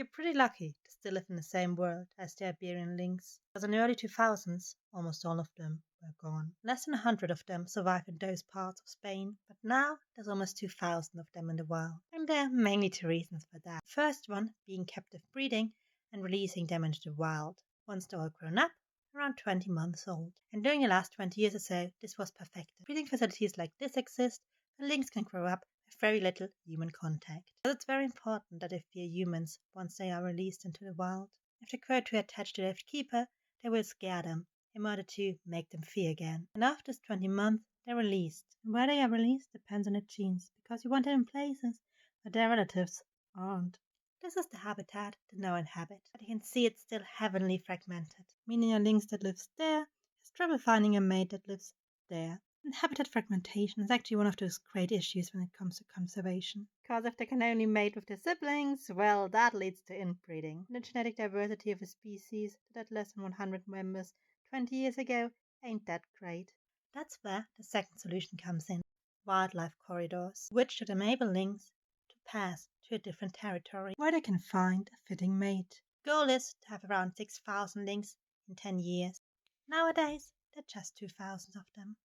You're pretty lucky to still live in the same world as the Iberian lynx, because in the early 2000s, almost all of them were gone. Less than 100 of them survive in those parts of Spain, but now there's almost 2,000 of them in the wild. And there are mainly two reasons for that. The first one being captive breeding and releasing them into the wild once they're all grown up, around 20 months old. And during the last 20 years or so, this was perfected. Breeding facilities like this exist, and lynx can grow up with very little human contact. But it's very important that they fear humans once they are released into the wild. If they grow too attached to their keeper, they will scare them in order to make them fear again. And after 20 months, they're released. And where they are released depends on their genes, because you want them in places where their relatives aren't. This is the habitat that now inhabit, but you can see it's still heavily fragmented, meaning a lynx that lives there has trouble finding a mate that lives there. And habitat fragmentation is actually one of those great issues when it comes to conservation. Because if they can only mate with their siblings, well, that leads to inbreeding. And the genetic diversity of a species that had less than 100 members 20 years ago ain't that great. That's where the second solution comes in: wildlife corridors, which should enable lynx to pass to a different territory where they can find a fitting mate. The goal is to have around 6,000 lynx in 10 years. Nowadays, there are just 2,000 of them.